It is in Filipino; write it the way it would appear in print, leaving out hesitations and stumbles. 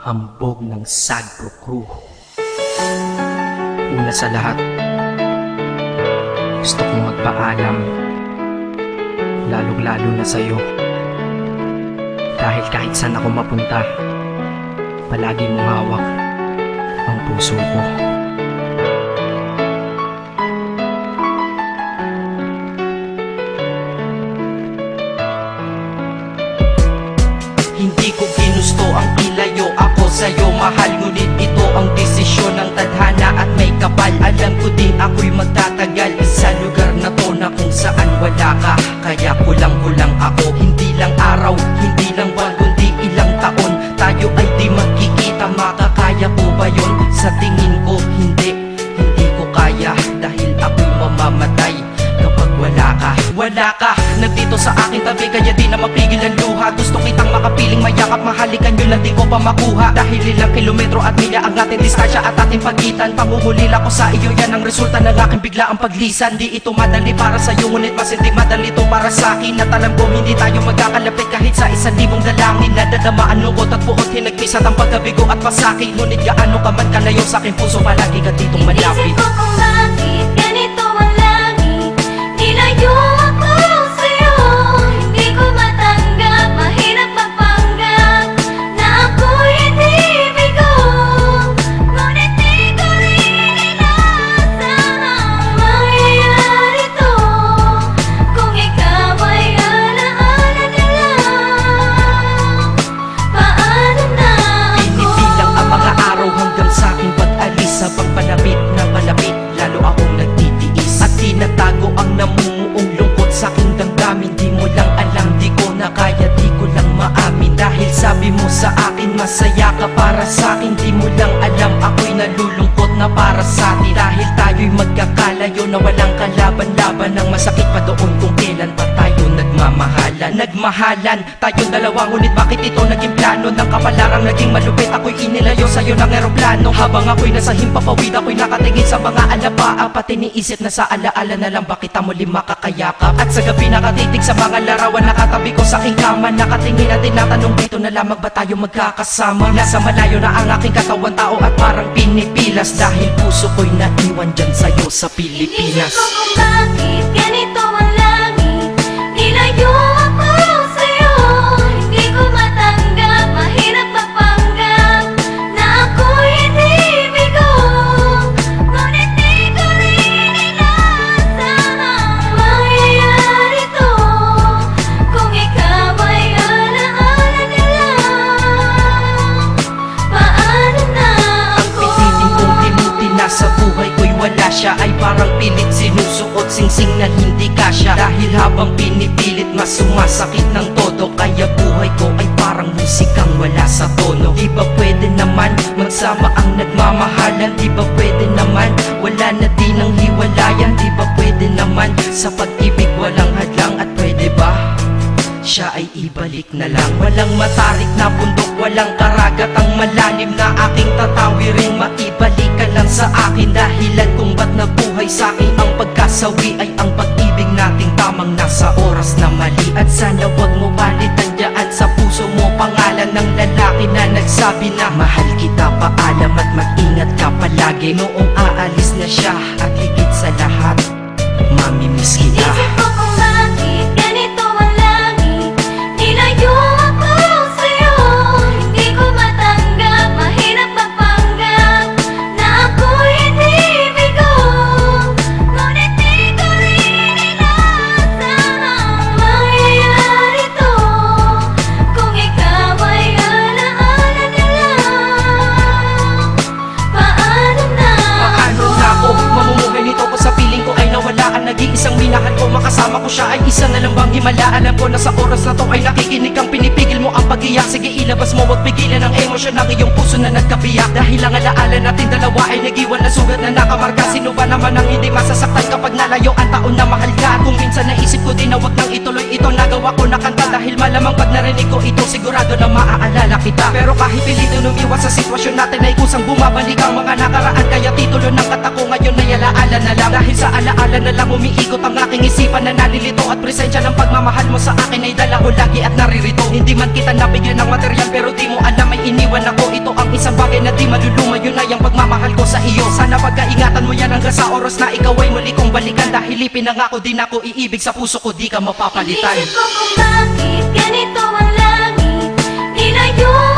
hambog ng Sagpro Crew. Una sa lahat, gusto kong magpaalam, lalong-lalo na sa'yo. Dahil kahit saan ako mapunta, palagi mong hawak ang puso ko. Hindi ko ginusto ang ilayo ako sa'yo, mahal. Ngunit ito ang desisyon ng tadhana at may kapal. Alam ko din ako'y magtatagal sa lugar na to na kung saan wala ka. Kaya kulang-kulang ako, hindi lang araw, hindi lang buwan, kundi ilang taon. Tayo ay di magkikita, makakaya ko ba yun? Sa tingin ko hindi ko kaya. Dahil ako'y mamamatay kapag wala ka. Wala ka, nandito sa aking tabi, kaya di na mapigil ang luha. Gusto kitang makapiling, mayakap, mahalikan yun lang di ko pa makuha. Dahil ilang kilometro at milya ang ating distansya at ating pagitan. Pangungulila ko sa iyo, yan ang resulta ng aking biglaang paglisan. Di ito madali para sa'yo, ngunit mas hindi madali ito para sa'kin. At alam ko hindi tayo magkakalapit kahit sa 1,000 dalangin. Nadadama ang lungkot at buot, hinagpis at ang pagkabigo at pasakit. Ngunit gaano ka man kalayo sa aking puso, palagi ka ditong malapit. Inisip ko kung bakit ganito ang langit, nilayo ako sa'yo. Hindi ko matanggap, mahirap magpanggap na ako'y hindi bigo. Ngunit di ko rin inaasahang mangyayari to. Kung ikaw ay alaala na lang, paano na ako? Pinipilang ang mga araw hanggang sa aking pag-alis. Sa pagpalapit na palapit, lalo akong nagtitiis. At tinatago ang namumuong lungkot sa aking damdamin. Di mo lang alam, di ko na kaya, di ko lang maamin. Dahil sabi mo sa akin, masaya ka para sa akin. Di mo lang alam, ako'y nalulungkot na para sa atin. Dahil tayo'y magkakalayo na walang kalaban-laban. Ang masakit pa doon kung kailan pa tayo nagmamahalan. Nagmahalan tayong dalawa, ngunit bakit ito naging plano? Ng kapalarang naging malupit, ako'y inilayo sa'yo ng eroplano. Habang ako'y nasa himpapawid, ako'y nakatingin sa mga alapaa. Pati niisip na sa alaala na lang bakit muli makakayakap. At sa gabi nakatitig sa mga larawan, nakatabi ko sa aking kama. Nakatingin at tinatanong, dito na lamang ba tayo magkakasama? Nasa malayo na ang aking katawan, tao at parang pinipilas. Dahil puso ko'y naiwan dyan sa'yo sa Pilipinas. Inisip ko kung bakit ganito ang langit, nilayo ako sa'yo. Hindi ko matanggap, mahirap magpanggap na ako'y hindi bigo. Ngunit di ko rin inaasahang mangyayari to. Kung ikaw ay alaala na lang, paano na ako? Pilitin kong limutin na sa buhay ko'y wala siya, ay parang pilit sinusuot, singsing na hindi kasya. Dahil habang pinipilit, mas sumasakit ng todo. Kaya buhay ko ay parang musikang wala sa tono. Di ba pwede naman magsama ang nagmamahalan? Di ba pwede naman wala na din ang hiwalayan? Di ba pwede naman sa pag-ibig walang hadlang? At pwede ba siya ay ibalik na lang? Walang matarik na bundok, walang karagat ang malalim na aking tatawirin. Maibalik ka lang sa akin, dahilan kung ba't nabuhay sa akin ang pagkasawi ay ang pag-ibig nating tamang nasa oras na mali. At sana wag mo palitan dyan sa puso mo pangalan ng lalaki na nagsabi na mahal kita, paalam at mag-ingat ka palagi. Noong aalis na siya at higit sa lahat, mamimiss kita. Inisip ko kung bakit ganito ang langit, nilayo ako sa'yo. Hindi ko matanggap, mahirap magpanggap na ako'y hindi bigo. Ngunit di ko rin inaasahang mangyayari to. Kung ikaw ay alaala na lang, paano na Paano na ako mamumuhay nito ko sa piling ko ay nawala ang nag-iisang minahal ko? Makasama ko siya ay isa na lang bang himala? Alam ko na sa oras na to ay nakikinig kang pinipigil mo ang pag-iyak. Sige ilabas mo, wag pigilan ang emosyon ng iyong puso na nagkabiyak. Dahil ang alaala natin dalawa ay nag-iwan na sugat na nakamarka. Sino ba naman ang hindi masasaktan kapag nalayo ang taon na mahal ka? Kung minsan naisip ko din na wag nang ituloy ito, nagawa ko na kanta. Dahil malamang pag narinig ko ito, sigurado na maaalala kita. Pero kahit pilito umiwas sa sitwasyon natin ay kusang bumabalik ang mga nakaraan. Kaya titulo ng kata ko ngayon ay alaala na lang. Dahil sa alaala na lang umiikot ang aking isipan na nalilito. At presensya ng pagmamahal mo sa akin ay dala ko lagi at naririto. Hindi man kita nabigyan ng material yan pero di mo alam may iniwan ako. Ito ang isang bagay na di maluluma, yun ay ang pagmamahal ko sa iyo. Sana pagkaingatan mo yan hanggang sa oras na ikaw ay muli kong balikan. Dahil ipinangako din ako iibig sa puso ko, di ka mapapalitan. Inisip ko kung bakit ganito ang langit. Nilayo